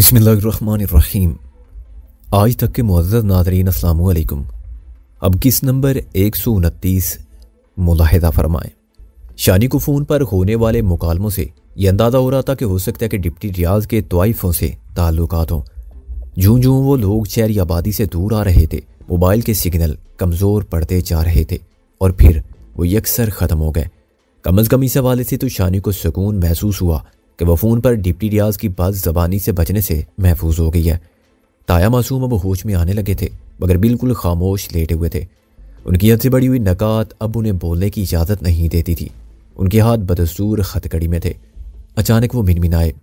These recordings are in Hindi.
बिस्मिल्लाहिर्रहमानिर्रहीम। आज तक के मुअज़्ज़ज़ नाज़रीन अस्सलामु अलैकुम। अब किस नंबर 129 मुलाहिज़ा फरमाएं। शानी को फ़ोन पर होने वाले मुकालमों से यह अंदाज़ा हो रहा था कि हो सकता है कि डिप्टी रियाज के तवाइफ़ों से ताल्लुकात हों। जूं जूं वो लोग शहरी आबादी से दूर आ रहे थे, मोबाइल के सिग्नल कमज़ोर पड़ते जा रहे थे और फिर वो यकसर ख़त्म हो गए। कम अज़ कम इस हवाले से तो शानी को सुकून महसूस हुआ कि वह फ़ोन पर डिप्टी रियाज की बद ज़बानी से बचने से महफूज हो गई है। ताया मासूम अब होश में आने लगे थे, मगर बिल्कुल खामोश लेटे हुए थे। उनकी हद से बड़ी हुई नकात अब उन्हें बोलने की इजाज़त नहीं देती थी। उनके हाथ बदस्तूर हथकड़ी में थे। अचानक वो मिनमिनाए।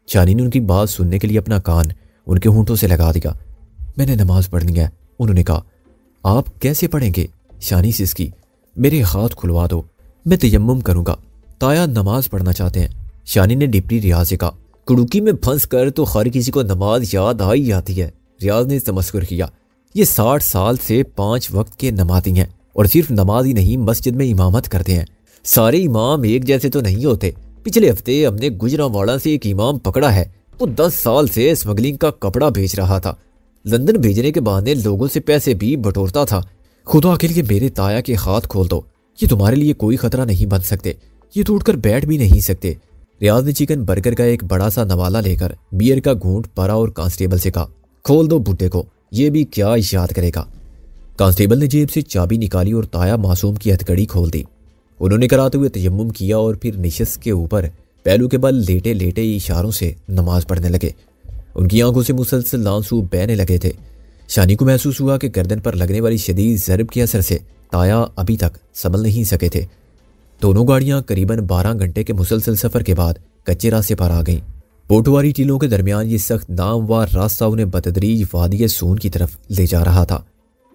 शानी ने उनकी बात सुनने के लिए अपना कान उनके होंठों से लगा दिया। मैंने नमाज पढ़नी है, उन्होंने कहा। आप कैसे पढ़ेंगे? शानी सिसकी। मेरे हाथ खुलवा दो, मैं तयम्मुम करूँगा। ताया नमाज पढ़ना चाहते हैं, शानी ने डिप्टी रियाज से कहा। कुड़ुकी में फंस कर तो हर किसी को नमाज याद आ ही आती है, रियाज ने तमस्कुर किया। ये 60 साल से 5 वक्त के नमाजी हैं और सिर्फ नमाज ही नहीं, मस्जिद में इमामत करते हैं। सारे इमाम एक जैसे तो नहीं होते। पिछले हफ्ते हमने गुजरांवाला से एक इमाम पकड़ा है। वो 10 साल से स्मगलिंग का कपड़ा बेच रहा था। लंदन भेजने के बहाने लोगों से पैसे भी बटोरता था। खुदा के लिए मेरे ताया के हाथ खोल दो, ये तुम्हारे लिए कोई खतरा नहीं बन सकते, ये तो उठकर बैठ भी नहीं सकते। रियाज ने चिकन बर्गर का एक बड़ा सा नवाला लेकर बियर का घूंट भरा और कांस्टेबल से कहा, खोल दो बुड्ढे को, ये भी क्या याद करेगा। कांस्टेबल ने जेब से चाबी निकाली और ताया मासूम की हथकड़ी खोल दी। उन्होंने कराते हुए तयम्मुम किया और फिर निशस्त के ऊपर पहलू के बल लेटे लेटे इशारों से नमाज पढ़ने लगे। उनकी आंखों से मुसलसल आंसू बहने लगे थे। शानी को महसूस हुआ कि गर्दन पर लगने वाली शदीद ज़रब के असर से ताया अभी तक संभल नहीं सके थे। दोनों गाड़ियां करीबन 12 घंटे के मुसलसल सफर के बाद कच्चे रास्ते पर आ गईं। पोटवारी टीलों के दरमियान ये सख्त नामवार रास्ता उन्हें बतदरीज वादी सून की तरफ ले जा रहा था।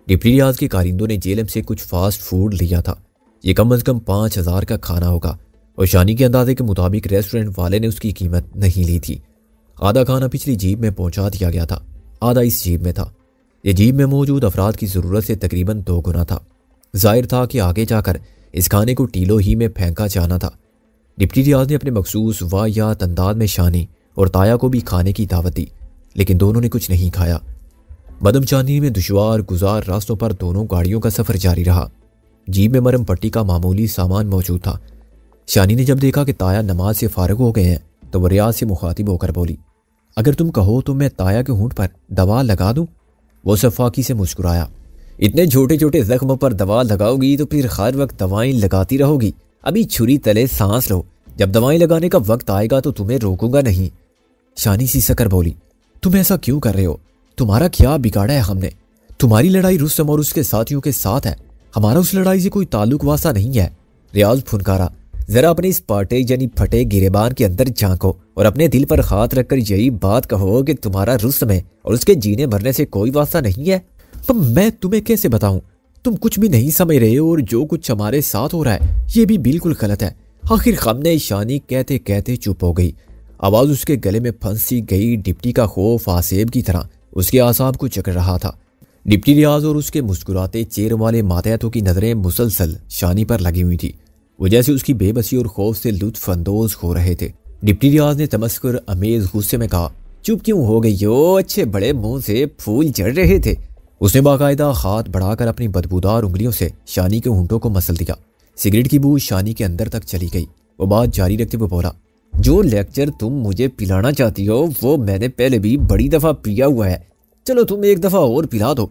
डिप्टी रियाज के कारिंदों ने जेलम से कुछ फास्ट फूड लिया था। ये कम अज कम 5000 का खाना होगा और शानी के अंदाजे के मुताबिक रेस्टोरेंट वाले ने उसकी कीमत नहीं ली थी। आधा खाना पिछली जीप में पहुंचा दिया गया था, आधा इस जीप में था। यह जीप में मौजूद अफराद की ज़रूरत से तकरीबन 2 गुना था। जाहिर था कि आगे जाकर इस खाने को टीलो ही में फेंका जाना था। डिप्टी रियाज ने अपने मखसूस वाहियात अंदाज में शानी और ताया को भी खाने की दावत दी, लेकिन दोनों ने कुछ नहीं खाया। बदमचानी में दुश्वार गुजार रास्तों पर दोनों गाड़ियों का सफ़र जारी रहा। जीप में मरम पट्टी का मामूली सामान मौजूद था। शानी ने जब देखा कि ताया नमाज से फारग हो गए हैं तो वह रियाज से मुखातिब होकर बोली, अगर तुम कहो तो मैं ताया के होंठ पर दवा लगा दूं। वो सफाकी से मुस्कुराया। इतने छोटे छोटे जख्म पर दवा लगाओगी तो फिर हर वक्त दवाएं लगाती रहोगी। अभी छुरी तले सांस लो, जब दवाएं लगाने का वक्त आएगा तो तुम्हें रोकूंगा नहीं। शानी सी सककर बोली, तुम ऐसा क्यों कर रहे हो? तुम्हारा क्या बिगाड़ा है हमने? तुम्हारी लड़ाई रुस्तम और उसके साथियों के साथ है, हमारा उस लड़ाई से कोई ताल्लुक वास्ता नहीं है। रियाज फुनकारा। जरा अपने इस पाटे यानी फटे गिरेबान के अंदर झांको और अपने दिल पर हाथ रखकर यही बात कहो कि तुम्हारा रुस्तम है और उसके जीने मरने से कोई वास्ता नहीं है। तो मैं तुम्हें कैसे बताऊं? तुम कुछ भी नहीं समझ रहे हो और जो कुछ हमारे साथ हो रहा है ये भी बिल्कुल गलत है। आखिर हमने शानी कहते कहते चुप हो गई। आवाज उसके गले में फंसी गई। डिप्टी का खौफ आसेब की तरह उसके आसाब को जकड़ रहा था। डिप्टी रियाज और उसके मुस्कुराते चेहरे वाले मातहतों की नजरें मुसलसल शानी पर लगी हुई थी। वो जैसे उसकी बेबसी और खौफ से लुत्फ अंदोज हो रहे थे। डिप्टी रियाज ने तमस्कुर अमेज गुस्से में कहा, चुप क्यों हो गई हो? अच्छे बड़े मुंह से फूल झड़ रहे थे। उसने बाकायदा हाथ बढ़ाकर अपनी बदबूदार उंगलियों से शानी के होंठों को मसल दिया। सिगरेट की बू शानी के अंदर तक चली गई। वो बात जारी रखते हुए बोला, जो लेक्चर तुम मुझे पिलाना चाहती हो वो मैंने पहले भी बड़ी दफा पिया हुआ है। चलो तुम एक दफा और पिला दो।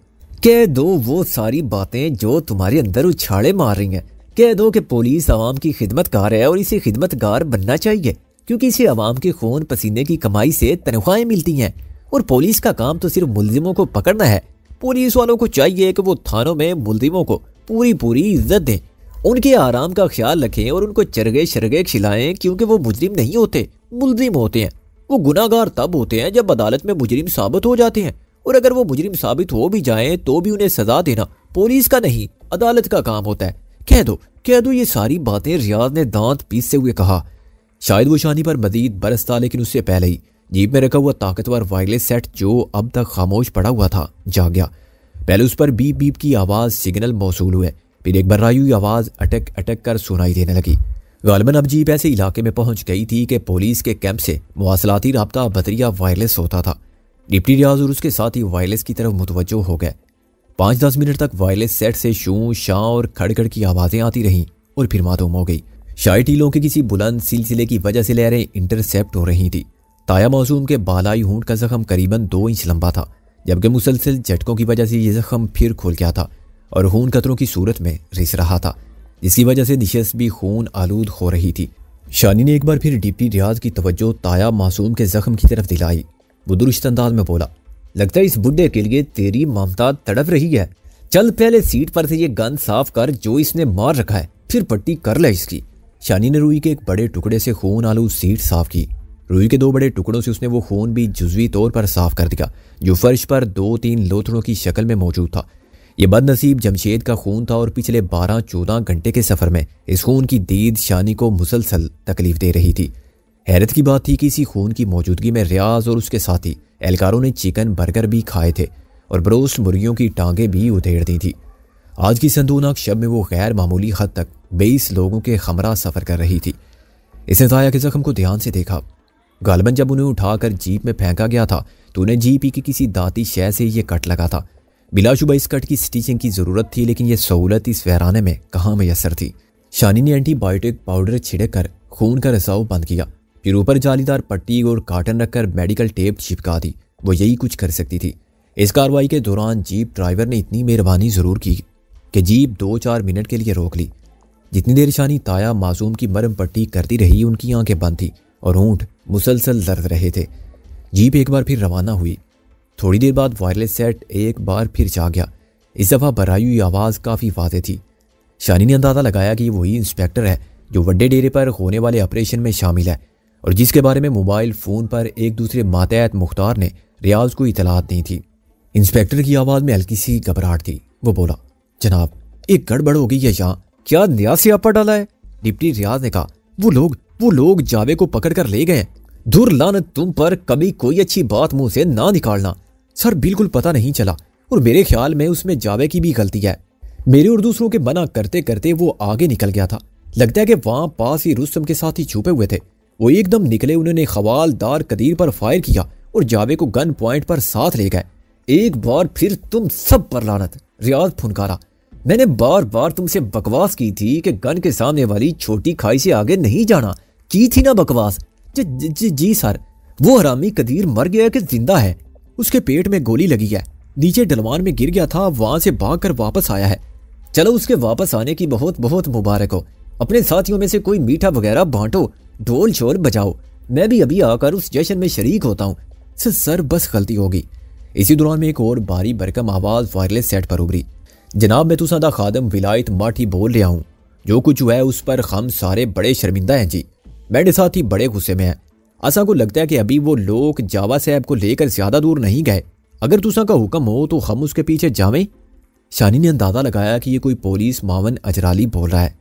कह दो वो सारी बातें जो तुम्हारे अंदर उछाले मार रही हैं। कह दो कि पुलिस आवाम की खिदमतगार है और इसे खिदमतगार बनना चाहिए, क्योंकि इसे आवाम के खून पसीने की कमाई से तनख्वाहें मिलती हैं और पुलिस का काम तो सिर्फ मुलजिमों को पकड़ना है। पुलिस वालों को चाहिए कि वो थानों में मुलजिमों को पूरी पूरी इज्जत दें, उनके आराम का ख्याल रखें और उनको चरगे शरगे खिलाएं, क्योंकि वो मुजरिम नहीं होते, मुलजिम होते हैं। वो गुनाहगार तब होते हैं जब अदालत में मुजरिम साबित हो जाते हैं, और अगर वो मुजरिम साबित हो भी जाएं तो भी उन्हें सजा देना पुलिस का नहीं अदालत का काम होता है। कह दो ये सारी बातें, रियाज ने दांत पीसते हुए कहा। शायद वो शानी पर मजीद बरसता, लेकिन उससे पहले ही जीप में रखा हुआ ताकतवर वायरलेस सेट जो अब तक खामोश पड़ा हुआ था जाग गया। पहले उस पर बीप बीप की आवाज सिग्नल मौसूल हुए, फिर एक बर्राई हुई आवाज अटक अटक कर सुनाई देने लगी। गालिबन अब जीप ऐसे इलाके में पहुंच गई थी कि पुलिस के कैंप से मवासलाती राब्ता बदरिया वायरलेस होता था। डिप्टी रियाज और उसके साथ ही वायरलेस की तरफ मुतवज्जो हो गए। 5-10 मिनट तक वायरलेस सेट से शू शां और खड़खड़ की आवाज़ें आती रहीं और फिर मातूम हो गई। शाही टीलों के किसी बुलंद सिलसिले की वजह से लहरें इंटरसेप्ट हो रही थी। ताया मासूम के बालाई ऊँट का जख्म करीबन 2 इंच लंबा था, जबकि मुसलसल झटकों की वजह से ये जख्म फिर खुल गया था और खून कतरों की सूरत में रिस रहा था, जिसकी वजह से निशस्त भी खून आलूद हो रही थी। शानी ने एक बार फिर डिप्टी रियाज की तवज्जो ताया मासूम के जख्म की तरफ दिलाई। वो दुरुस्त अंदाज में बोला, लगता है इस बुड्ढे के लिए तेरी ममता तड़प रही है। चल पहले सीट पर से ये गन साफ कर जो इसने मार रखा है, फिर पट्टी कर ले इसकी। शानी ने रुई के एक बड़े टुकड़े से खून आलूद सीट साफ की। रुई के 2 बड़े टुकड़ों से उसने वो खून भी जुज़वी तौर पर साफ कर दिया जो फर्श पर 2-3 लोथड़ों की शक्ल में मौजूद था। ये बदनसीब जमशेद का खून था और पिछले 12-14 घंटे के सफ़र में इस खून की दीद शानी को मुसलसल तकलीफ दे रही थी। हैरत की बात थी कि इसी खून की मौजूदगी में रियाज और उसके साथी एहलकारों ने चिकन बर्गर भी खाए थे और ब्रोस्ट मुर्गियों की टांगें भी उधेड़ दी थी। आज की संदूनाक शब में वो गैर मामूली हद तक 22 लोगों के हमरा सफ़र कर रही थी। इसने ताया के जख्म को ध्यान से देखा। गालिबन जब उन्हें उठाकर जीप में फेंका गया था तो उन्हें जीप की किसी दाती शय से ये कट लगा था। बिलाशुबा इस कट की स्टिचिंग की ज़रूरत थी, लेकिन यह सहूलत इस वैराने में कहाँ मैसर थी। शानी ने एंटीबायोटिक पाउडर छिड़क कर खून का रिसाव बंद किया, फिर ऊपर जालीदार पट्टी और काटन रखकर मेडिकल टेप चिपका दी। वो यही कुछ कर सकती थी। इस कार्रवाई के दौरान जीप ड्राइवर ने इतनी मेहरबानी ज़रूर की कि जीप 2-4 मिनट के लिए रोक ली। जितनी देर शानी ताया मासूम की मरहम पट्टी करती रही, उनकी आंखें बंद थी और ऊँट मुसलसल लड़ रहे थे। जीप एक बार फिर रवाना हुई। थोड़ी देर बाद वायरलेस सेट एक बार फिर जा गया। इस दफ़ा बराई हुई आवाज़ काफ़ी वाज़ेह थी। शानी ने अंदाज़ा लगाया कि वही इंस्पेक्टर है जो वड्डे डेरे पर होने वाले ऑपरेशन में शामिल है और जिसके बारे में मोबाइल फ़ोन पर एक दूसरे मातहत मुख्तार ने रियाज को इतलात दी थी। इंस्पेक्टर की आवाज़ में हल्की सी घबराहट थी। वो बोला, जनाब एक गड़बड़ हो गई है यहाँ। क्या नया सियापा डाला है? डिप्टी रियाज ने कहा, वो लोग जावे को पकड़ कर ले गए। धुर लानत तुम पर, कभी कोई अच्छी बात मुंह से ना निकालना। सर बिल्कुल पता नहीं चला और मेरे ख्याल में उसमें जावे की भी गलती है। मेरे और दूसरों के मना करते करते वो आगे निकल गया था। लगता है कि वहां पास ही रुस्तम के साथ ही छुपे हुए थे। वो एकदम निकले, उन्होंने खवालदार कदीर पर फायर किया और जावे को गन पॉइंट पर साथ ले गए। एक बार फिर तुम सब पर लानत। रियाज फुनकारा, मैंने बार बार तुमसे बकवास की थी कि गन के सामने वाली छोटी खाई से आगे नहीं जाना। की थी ना बकवास? जी सर। वो हरामी कदीर मर गया कि जिंदा है? उसके पेट में गोली लगी है, नीचे डलवान में गिर गया था, वहां से भागकर वापस आया है। चलो उसके वापस आने की बहुत बहुत मुबारक हो। अपने साथियों में से कोई मीठा वगैरह बांटो, ढोल शोल बजाओ। मैं भी अभी आकर उस जश्न में शरीक होता हूँ। सर बस गलती होगी। इसी दौरान में एक और भारी भरकम आवाज वायरलेस सेट पर उभरी, जनाब मैं तुसादा खादम विलायत माठी बोल रहा हूँ। जो कुछ हुआ है उस पर हम सारे बड़े शर्मिंदा हैं जी। मेरे साथ ही बड़े गुस्से में हैं। असा को लगता है कि अभी वो लोग जावा साहब को लेकर ज्यादा दूर नहीं गए। अगर तुसा का हुक्म हो तो हम उसके पीछे जावें। शानी ने अंदाजा लगाया कि ये कोई पुलिस मावन अजराली बोल रहा है।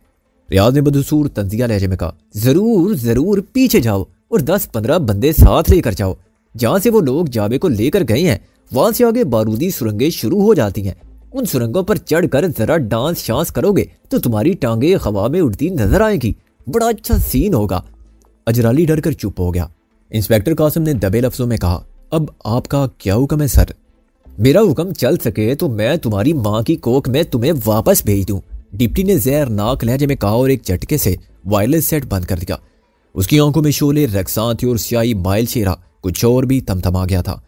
रियाज ने बदसूर तंजिया लहजे में कहा, जरूर जरूर पीछे जाओ और 10-15 बंदे साथ लेकर जाओ। जहां से वो लोग जावे को लेकर गए हैं वहां से आगे बारूदी सुरंगें शुरू हो जाती हैं। उन सुरंगों पर चढ़कर जरा डांस शांस करोगे तो तुम्हारी टांगे हवा में उड़ती नजर आएगी। बड़ा अच्छा सीन होगा। अजराली डर कर चुप हो गया। इंस्पेक्टर कासिम ने दबे लफ्जों में कहा, अब आपका क्या हुक्म है सर? मेरा हुक्म चल सके तो मैं तुम्हारी माँ की कोख में तुम्हें वापस भेज दूं। डिप्टी ने जहरनाक लहजे में कहा और एक झटके से वायरलेस सेट बंद कर दिया। उसकी आंखों में शोले रक्सां थी और स्याही माइल शेरा कुछ और भी थमथमा गया था।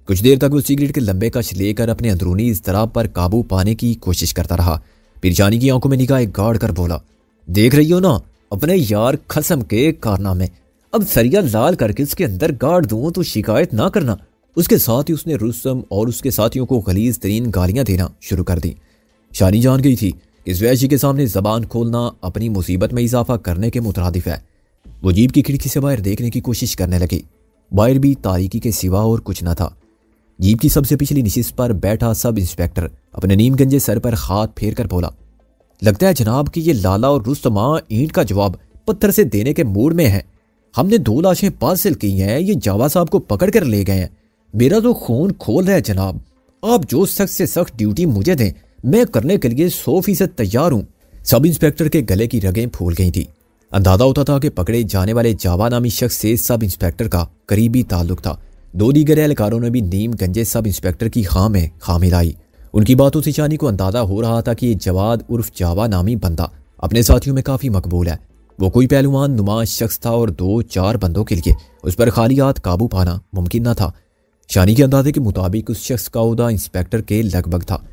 कुछ देर तक वो सिगरेट के लंबे कश लेकर अपने अंदरूनी इज़्तिराब पर काबू पाने की कोशिश करता रहा। फिर जानी की आंखों में निगाह गाड़ कर बोला, देख रही हो ना अपने यार खसम के कारनामे। अब सरिया लाल करके इसके अंदर गाड़ दूं तो शिकायत ना करना। उसके साथ ही उसने रुस्तम और उसके साथियों को गलीज तरीन गालियां देना शुरू कर दी। शानी जान गई थी कि वैशी के सामने जबान खोलना अपनी मुसीबत में इजाफा करने के मुतरादिफ है। वो जीप की खिड़की से बाहर देखने की कोशिश करने लगी। बाहर भी तारीकी के सिवा और कुछ न था। जीप की सबसे पिछली निशिस्त पर बैठा सब इंस्पेक्टर अपने नीम गंजे सर पर हाथ फेर कर बोला, लगता है जनाब कि ये लाला और रुस्तमा ईंट का जवाब पत्थर से देने के मूड में हैं। हमने 2 लाशें पार्सल की हैं, ये जावा साहब को पकड़ कर ले गए हैं। मेरा तो खून खोल रहा है जनाब। आप जो सख्त से सख्त ड्यूटी मुझे दें मैं करने के लिए 100% तैयार हूं। सब इंस्पेक्टर के गले की रगें फूल गई थी। अंदाजा होता था कि पकड़े जाने वाले जावा नामी शख्स से सब इंस्पेक्टर का करीबी ताल्लुक था। 2 दीगर एहलकारों ने भी नीम गंजे सब इंस्पेक्टर की खां में खां मिलाई। उनकी बातों से शानी को अंदाजा हो रहा था कि ये जवाद उर्फ जावा नामी बंदा अपने साथियों में काफ़ी मकबूल है। वो कोई पहलवान नुमा शख्स था और 2-4 बंदों के लिए उस पर खाली हाथ काबू पाना मुमकिन न था। शानी के अंदाजे के मुताबिक उस शख्स का ओहदा इंस्पेक्टर के लगभग था।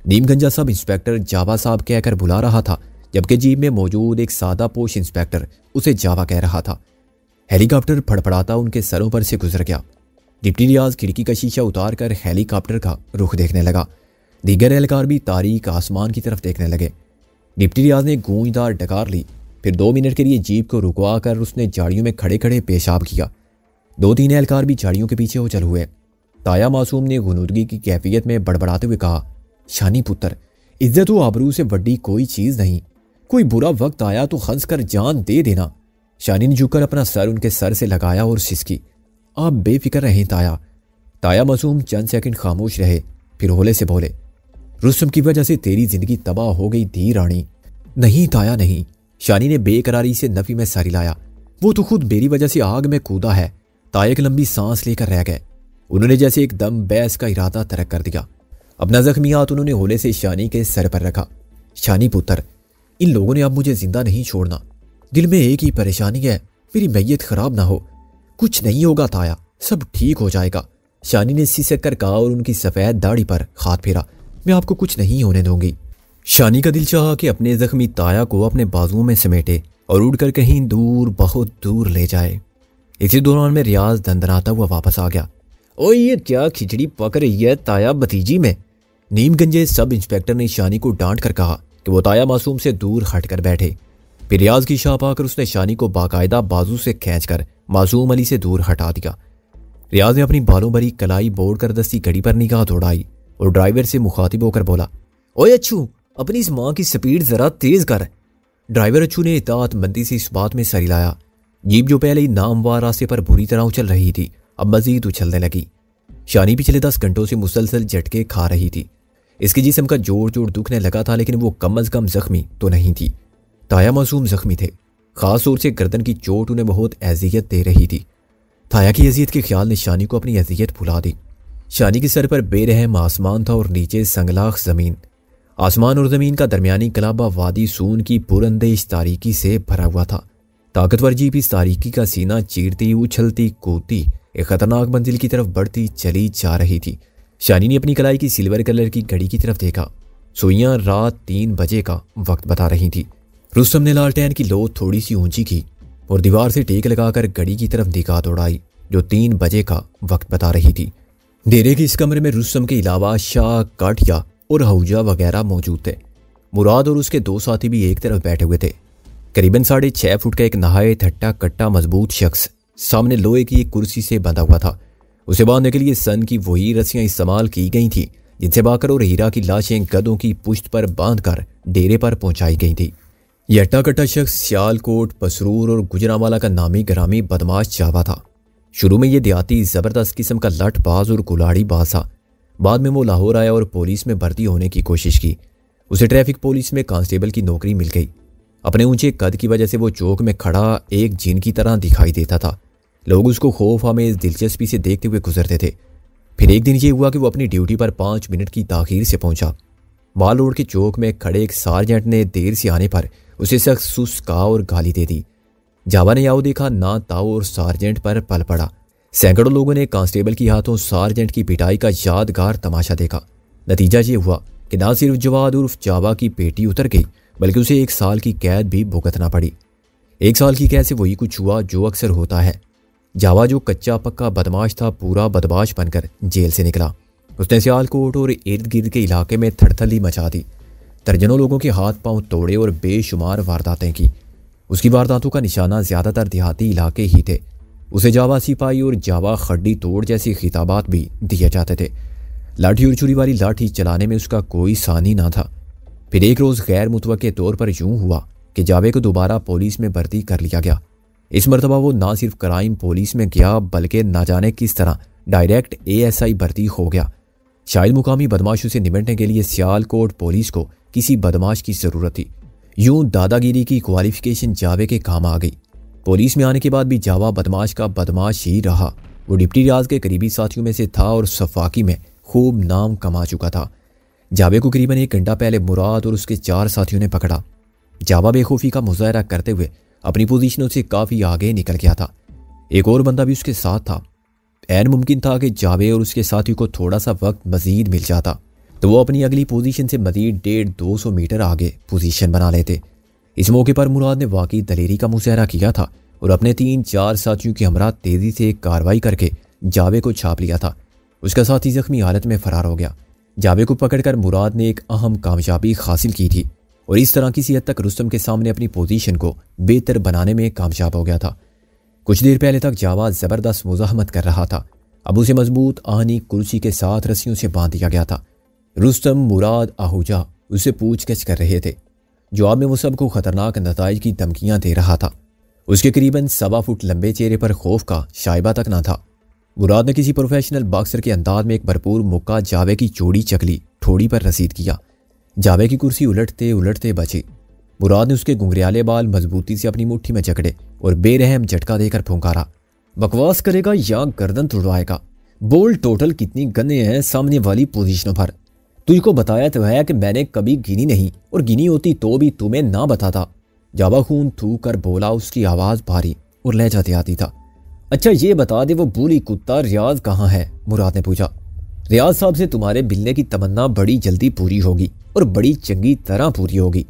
नीमगंजा सब इंस्पेक्टर जावा साहब कहकर बुला रहा था, जबकि जीप में मौजूद एक सादा पोश इंस्पेक्टर उसे जावा कह रहा था। हेलीकॉप्टर फड़फड़ाता उनके सरों पर से गुजर गया। डिप्टी रियाज खिड़की का शीशा उतार कर हेलीकॉप्टर का रुख देखने लगा। दीगर एहलकार भी तारीक आसमान की तरफ देखने लगे। डिप्टी रियाज ने गूंजदार डकार ली, फिर 2 मिनट के लिए जीप को रुकवा कर उसने झाड़ियों में खड़े खड़े पेशाब किया। 2-3 एहलकार भी झाड़ियों के पीछे हो चल हुए। ताया मासूम ने गुनूदगी की कैफियत में बड़बड़ाते हुए कहा, शानी पुत्र, इज्जत व आबरू से बड़ी कोई चीज़ नहीं। कोई बुरा वक्त आया तो हंस कर जान दे देना। शानी ने झुककर अपना सर उनके सर से लगाया और सिसकी, आप बेफिक्र रहें ताया। ताया मासूम चंद सेकंड खामोश रहे, फिर होले से बोले, रुस्तम की वजह से तेरी जिंदगी तबाह हो गई धी रानी। नहीं ताया नहीं। शानी ने बेकरारी से नफी में सर हिलाया, वो तो खुद मेरी वजह से आग में कूदा है। ताया एक लंबी सांस लेकर रह गए। उन्होंने जैसे एकदम बहस का इरादा तर्क कर दिया। अपना जख्मी हाथ उन्होंने होले से शानी के सर पर रखा। शानी पुत्र, इन लोगों ने अब मुझे जिंदा नहीं छोड़ना। दिल में एक ही परेशानी है, मेरी मैयत खराब ना हो। कुछ नहीं होगा ताया, सब ठीक हो जाएगा। शानी ने सिसक कर कहा और उनकी सफ़ेद दाढ़ी पर हाथ फेरा, मैं आपको कुछ नहीं होने दूंगी। शानी का दिल चाहा कि अपने जख्मी ताया को अपने बाजुओं में समेटे और उड़कर कहीं दूर, बहुत दूर ले जाए। इसी दौरान में रियाज दंदनाता हुआ वापस आ गया। ओ ये क्या खिचड़ी पक रही है ताया भतीजी में। नीमगंजे सब इंस्पेक्टर ने शानी को डांट कर कहा कि वो ताया मासूम से दूर हटकर बैठे। फिर रियाज की शाह पाकर उसने शानी को बाकायदा बाजू से खींचकर मासूम अली से दूर हटा दिया। रियाज ने अपनी बालों भरी कलाई बोड़ कर दस्ती घड़ी पर निगाह दौड़ाई और ड्राइवर से मुखातिब होकर बोला, ओए अच्छू, अपनी इस माँ की स्पीड जरा तेज कर। ड्राइवर अच्छू ने इताअतमंदी से इस बात में सर हिलाया। जीप जो पहले ही नामवार रास्ते पर बुरी तरह उछल रही थी, अब मजीद उछलने लगी। शानी पिछले 10 घंटों से मुसलसल झटके खा रही थी। इसके जिस्म का जोर जोर दुखने लगा था, लेकिन वो कम अज कम जख्मी तो नहीं थी। ताया मासूम जख्मी थे। खास तौर से गर्दन की चोट उन्हें बहुत अजियत दे रही थी। ताया की अजियत के ख्याल ने शानी को अपनी अजियत भुला दी। शानी के सर पर बेरहम आसमान था और नीचे संगलाख जमीन। आसमान और जमीन का दरमियानी कलाबा वादी सून की पुरंदेश तारीकी से भरा हुआ था। ताकतवर जीप इस तारीकी का सीना चीरती, उछलती, कूदती एक खतरनाक मंजिल की तरफ बढ़ती चली जा रही थी। शानी ने अपनी कलाई की सिल्वर कलर की घड़ी की तरफ देखा। सुइयां रात 3 बजे का वक्त बता रही थी। रुस्तम ने लालटेन की लो थोड़ी सी ऊंची की और दीवार से टेक लगाकर घड़ी की तरफ निगाह दौड़ाई जो 3 बजे का वक्त बता रही थी। डेरे के इस कमरे में रुस्तम के अलावा शाह, काठिया और हौजा वगैरह मौजूद थे। मुराद और उसके 2 साथी भी एक तरफ बैठे हुए थे। करीबन 6.5 फुट का एक नहायत हट्टा कट्टा मजबूत शख्स सामने लोहे की एक कुर्सी से बंधा हुआ था। उसे बांधने के लिए सन की वही रस्सियां इस्तेमाल की गई थी जिनसे बाकर और हीरा की लाशें गधों की पुश्त पर बांधकर डेरे पर पहुंचाई गई थी। यह हट्टा कट्टा शख्स सियालकोट, पसरूर और गुजरांवाला का नामी ग्रामी बदमाश जावा था। शुरू में यह देहाती जबरदस्त किस्म का लठबाज और कुलाड़ी बाज था। बाद में वो लाहौर आया और पुलिस में भर्ती होने की कोशिश की। उसे ट्रैफिक पुलिस में कांस्टेबल की नौकरी मिल गई। अपने ऊंचे कद की वजह से वो चौक में खड़ा एक जिन की तरह दिखाई देता था। लोग उसको खौफ हमें दिलचस्पी से देखते हुए गुजरते थे। फिर एक दिन ये हुआ कि वो अपनी ड्यूटी पर 5 मिनट की ताखीर से पहुंचा। माल रोड के चौक में खड़े एक सार्जेंट ने देर से आने पर उसे सख्त सुस्का और गाली दे दी। जावा ने याओ देखा ना ताओ और सार्जेंट पर पल पड़ा। सैकड़ों लोगों ने कांस्टेबल की हाथों सार्जेंट की पिटाई का यादगार तमाशा देखा। नतीजा ये हुआ कि ना सिर्फ जवाद उर्फ जावा की पेटी उतर गई बल्कि उसे 1 साल की कैद भी भुगतना पड़ी। 1 साल की कैद से वही कुछ हुआ जो अक्सर होता है। जावा जो कच्चा पक्का बदमाश था पूरा बदमाश बनकर जेल से निकला। उसने सियालकोट और इर्द गिर्द के इलाके में थड़थली मचा दी। दर्जनों लोगों के हाथ पांव तोड़े और बेशुमार वारदातें की। उसकी वारदातों का निशाना ज़्यादातर देहाती इलाके ही थे। उसे जावा सिपाही और जावा खड्डी तोड़ जैसी खिताबात भी दिए जाते थे। लाठी और छुरी वाली लाठी चलाने में उसका कोई सानी ना था। फिर एक रोज़ गैर मुतवक्के तौर पर यूं हुआ कि जावे को दोबारा पुलिस में भर्ती कर लिया गया। इस मरतबा वो ना सिर्फ क्राइम पुलिस में गया बल्कि ना जाने किस तरह डायरेक्ट ASI भर्ती हो गया। शायद मुकामी बदमाशों से निपटने के लिए सियालकोट पुलिस को किसी बदमाश की ज़रूरत थी। यूं दादागिरी की क्वालिफिकेशन जावे के काम आ गई। पुलिस में आने के बाद भी जावा बदमाश का बदमाश ही रहा। वो डिप्टी रियाज के करीबी साथियों में से था और सफाकी में खूब नाम कमा चुका था। जावे को करीबन 1 घंटा पहले मुराद और उसके 4 साथियों ने पकड़ा। जावा बेखौफी का मुजाहरा करते हुए अपनी पोजीशनों से काफ़ी आगे निकल गया था। एक और बंदा भी उसके साथ था। ऐन मुमकिन था कि जावे और उसके साथियों को थोड़ा सा वक्त मजीद मिल जाता तो वो अपनी अगली पोजीशन से मजीद 150-200 मीटर आगे पोजीशन बना लेते। इस मौके पर मुराद ने वाकई दलेरी का मुजाहरा किया था और अपने 3-4 साथियों की हमरा तेज़ी से कार्रवाई करके जावे को छाप लिया था। उसका साथी जख्मी हालत में फरार हो गया। जावे को पकड़कर मुराद ने एक अहम कामयाबी हासिल की थी और इस तरह किसी हद तक रुस्तम के सामने अपनी पोजीशन को बेहतर बनाने में कामयाब हो गया था। कुछ देर पहले तक जावा ज़बरदस्त मुज़ाहमत कर रहा था। अब उसे मजबूत आहनी कुर्सी के साथ रस्सियों से बांध दिया गया था। रुस्तम, मुराद, आहूजा उसे पूछगछ कर रहे थे। जवाब में वो सबको खतरनाक नताइज की धमकियां दे रहा था। उसके करीबन 1.25 फुट लंबे चेहरे पर खौफ का शाइबा तक न था। मुराद ने किसी प्रोफेशनल बॉक्सर के अंदाज में एक भरपूर मुक्का जावे की चौड़ी चकली ठोड़ी पर रसीद किया। जावे की कुर्सी उलटते उलटते बची। मुराद ने उसके गुंगरियाले बाल मजबूती से अपनी मुट्ठी में जकड़े और बेरहम झटका देकर फुंकारा, बकवास करेगा या गर्दन तुड़वाएगा? बोल, टोटल कितनी गन्ने हैं सामने वाली पोजीशनों पर? तुझको बताया तो है कि मैंने कभी गिनी नहीं, और गिनी होती तो भी तुम्हें ना बताता। जावा खून थूक कर बोला। उसकी आवाज़ भारी और लहजाते आती था। अच्छा ये बता दे, वो बूली कुत्ता रियाज कहाँ है? मुराद ने पूछा। रियाज साहब से तुम्हारे मिलने की तमन्ना बड़ी जल्दी पूरी होगी और बड़ी चंगी तरह पूरी होगी।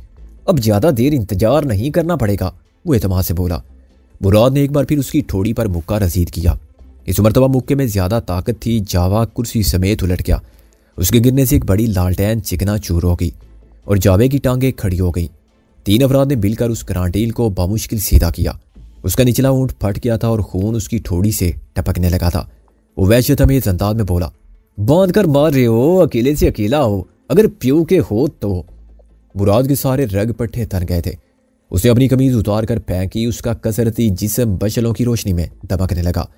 अब ज़्यादा देर इंतजार नहीं करना पड़ेगा, वो एतमाद से बोला। मुराद ने एक बार फिर उसकी ठोड़ी पर मुक्का रसीद किया। इस मरतबा मुक्के में ज़्यादा ताकत थी। जावा कुर्सी समेत उलट गया। उसके गिरने से एक बड़ी लालटेन चिकना चूर हो गई और जावे की टांगें खड़ी हो गई। 3 अफराद ने मिलकर उस करांटील को बामुश्किल सीधा किया। उसका निचला ऊँट फट गया था और खून उसकी ठोड़ी से टपकने लगा था। वो वहशत अमेज़ अंदाज में बोला, बांध कर मार रहे हो, अकेले से अकेला हो, अगर प्यू के हो तो। मुराद के सारे रग पट्टे तन गए थे। उसे अपनी कमीज उतार कर फेंकी। उसका कसरती जिस्म बशलों की रोशनी में दबकने लगा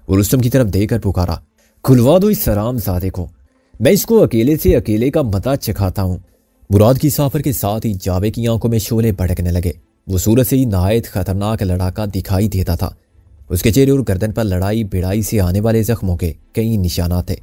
और रुस्तम की तरफ देकर पुकारा, खुलवा दो इस हरामजादे को, मैं इसको अकेले से अकेले का मता चखाता हूँ। मुराद की साफर के साथ ही जावे की आंखों में शोले भड़कने लगे। वो सूरत से ही नहायत खतरनाक लड़ाका दिखाई देता था। उसके चेहरे और गर्दन पर लड़ाई भिड़ाई से आने वाले जख्मों के कई निशानात थे।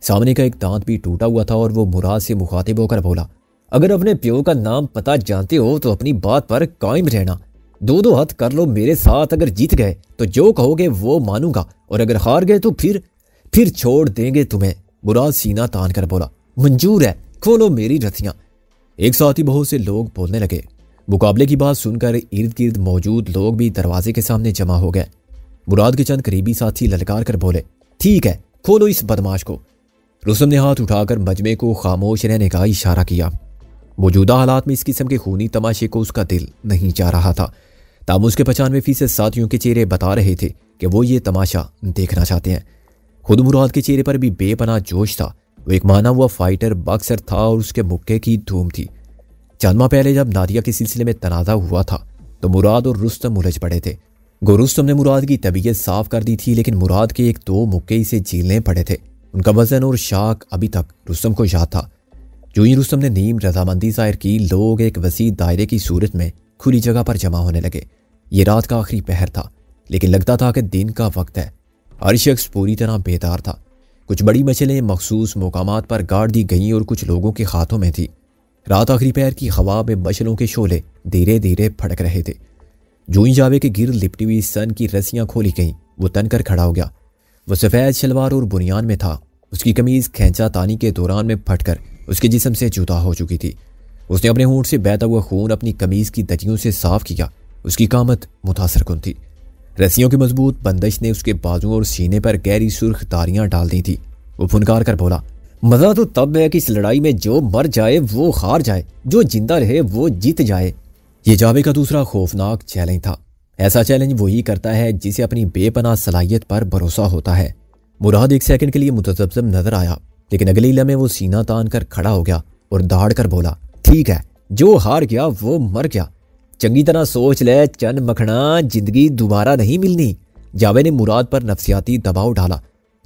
सामने का एक दांत भी टूटा हुआ था और वो मुराद से मुखातिब होकर बोला, अगर अपने प्यो का नाम पता जानते हो तो अपनी बात पर कायम रहना। 2-2 हाथ कर लो मेरे साथ। अगर जीत गए तो जो कहोगे वो मानूंगा, और अगर हार गए तो फिर छोड़ देंगे तुम्हें। मुराद सीना तान कर बोला, मंजूर है, खोलो मेरी रथियां। एक साथ ही बहुत से लोग बोलने लगे। मुकाबले की बात सुनकर इर्द गिर्द मौजूद लोग भी दरवाजे के सामने जमा हो गए। मुराद के चंद करीबी साथी ललकार कर बोले, ठीक है, खोलो इस बदमाश को। रुस्तम ने हाथ उठाकर मजमे को खामोश रहने का इशारा किया। मौजूदा हालात में इस किस्म के खूनी तमाशे को उसका दिल नहीं चाह रहा था। ताम उसके 95% साथियों के चेहरे बता रहे थे कि वो ये तमाशा देखना चाहते हैं। खुद मुराद के चेहरे पर भी बेपनाह जोश था। वो एक माना हुआ फाइटर बॉक्सर था और उसके मुक्के की धूम थी। चंद माह पहले जब नादिया के सिलसिले में तनाज़ा हुआ था तो मुराद और रुस्तम उलझ पड़े थे। गो रुस्तम ने मुराद की तबीयत साफ कर दी थी, लेकिन मुराद के 1-2 मुक्के इसे झीलने पड़े थे। उनका वजन और शाख अभी तक रुस्तम को याद था। जो ही रुस्तम ने नीम रजामंदी जाहिर की, लोग एक वसी दायरे की सूरत में खुली जगह पर जमा होने लगे। ये रात का आखिरी पहर था, लेकिन लगता था कि दिन का वक्त है। हर शख्स पूरी तरह बेदार था। कुछ बड़ी मछलें मखसूस मकामात पर गाड़ दी गईं और कुछ लोगों के हाथों में थी। रात आखिरी पहर की हवा में मछलों के शोले धीरे धीरे फड़क रहे थे। जो ही जावे के गिर लिपटी हुई सन की रस्सियां खोली गईं, वो तनकर खड़ा हो गया। वो सफ़ेद शलवार और बुनियान में था। उसकी कमीज खैंचा तानी के दौरान में फटकर उसके जिस्म से जुदा हो चुकी थी। उसने अपने होंठ से बहता हुआ खून अपनी कमीज की दजियों से साफ किया। उसकी कामत मुतासर कुन थी। रस्सियों की मजबूत बंदिश ने उसके बाजुओं और सीने पर गहरी सुर्ख तारियां डाल दी थी। वो फुनकार कर बोला, मजा तो तब है कि इस लड़ाई में जो मर जाए वो हार जाए, जो जिंदा रहे वो जीत जाए। ये जावे का दूसरा खौफनाक चैलेंज था। ऐसा चैलेंज वही करता है जिसे अपनी बेपनाह सलाहियत पर भरोसा होता है। मुराद एक सेकंड के लिए मुतज़ब्ज़ब नजर आया, लेकिन अगले लम्हे वो सीना तान कर खड़ा हो गया और दहाड़ कर बोला, ठीक है, जो हार गया वो मर गया। चंगी तरह सोच ले चन मखना, जिंदगी दोबारा नहीं मिलनी। जावे ने मुराद पर नफसियाती दबाव डाला।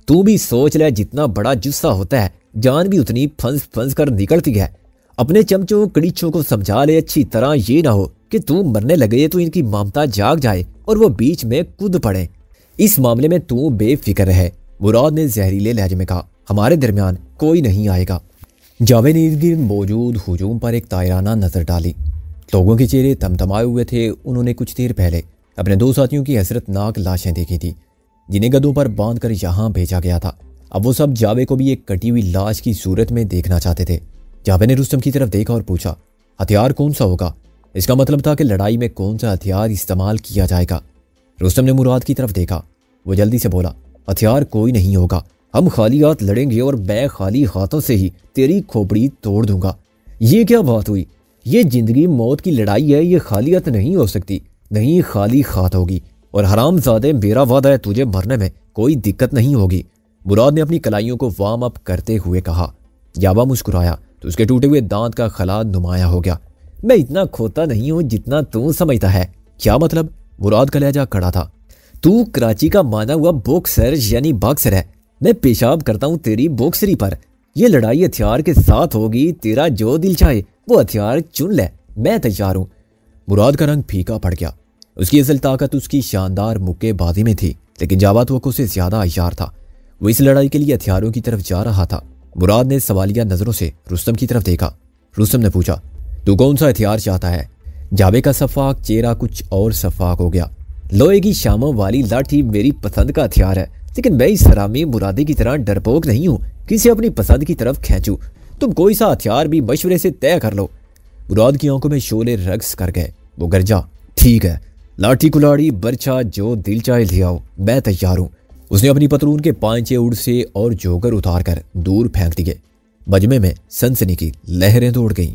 तू भी सोच ले, जितना बड़ा जुस्सा होता है जान भी उतनी फंस फंस कर निकलती है। अपने चमचों कड़ीचों को समझा ले अच्छी तरह, ये ना हो कि तू मरने लगे तो इनकी ममता जाग जाए और वो बीच में कूद पड़े। इस मामले में तू बेफिक्र है, मुराद ने जहरीले लहजे में कहा। हमारे दरमियान कोई नहीं आएगा। जावेद ने इर्द गिर्द मौजूद हुजूम पर एक तायराना नजर डाली। लोगों के चेहरे तमतमाए हुए थे। उन्होंने कुछ देर पहले अपने दो साथियों की हसरतनाक लाशें देखी थी, जिन्हें गधों पर बांधकर यहाँ भेजा गया था। अब वो सब जावेद को भी एक कटी हुई लाश की सूरत में देखना चाहते थे। जावेद ने रुस्तम की तरफ देखा और पूछा, हथियार कौन सा होगा? इसका मतलब था कि लड़ाई में कौन सा हथियार इस्तेमाल किया जाएगा। रुस्तम ने मुराद की तरफ देखा। वो जल्दी से बोला, हथियार कोई नहीं होगा, हम खाली हाथ लड़ेंगे और मैं खाली हाथों से ही तेरी खोपड़ी तोड़ दूंगा। ये क्या बात हुई? ये जिंदगी मौत की लड़ाई है, ये खाली हाथ नहीं हो सकती। नहीं, खाली हाथ होगी। और हरामजादे, मेरा वादा है तुझे मरने में कोई दिक्कत नहीं होगी। मुराद ने अपनी कलाइयों को वार्म अप करते हुए कहा। जावा मुस्कुराया तो उसके टूटे हुए दांत का खला नुमाया हो गया। मैं इतना खोता नहीं हूं जितना तू समझता है। क्या मतलब? मुराद का लहजा कड़ा था। तू कराची का माना हुआ बॉक्सर यानी बॉक्सर है। मैं पेशाब करता हूं तेरी बॉक्सरी पर। यह लड़ाई हथियार के साथ होगी। तेरा जो दिल चाहे वो हथियार चुन ले, मैं तैयार हूं। मुराद का रंग फीका पड़ गया। उसकी असल ताकत उसकी शानदार मुक्केबाजी में थी, लेकिन जावा तो उससे ज्यादा अय्यार था। वो इस लड़ाई के लिए हथियारों की तरफ जा रहा था। मुराद ने सवालिया नजरों से रुस्तम की तरफ देखा। रुस्तम ने पूछा, तू कौन सा हथियार चाहता है? जावे का सफाक चेहरा कुछ और सफाक हो गया। लोहे की शामों वाली लाठी मेरी पसंद का हथियार है, लेकिन मैं इस हरामी मुरादी की तरह डरपोक नहीं हूं कि इसे अपनी पसंद की तरफ खींचूं। तुम कोई सा हथियार भी मशवरे से तय कर लो। मुराद की आंखों में शोले रक्स कर गए। वो गरजा, ठीक है, लाठी कुल्हाड़ी बर्छा जो दिल चाहे ले आओ, मैं तैयार हूं। उसने अपनी पतलून के पांचे उड़से और जोगर उतार कर दूर फेंक दिए। मजमे में सनसनी की लहरें दौड़ गईं।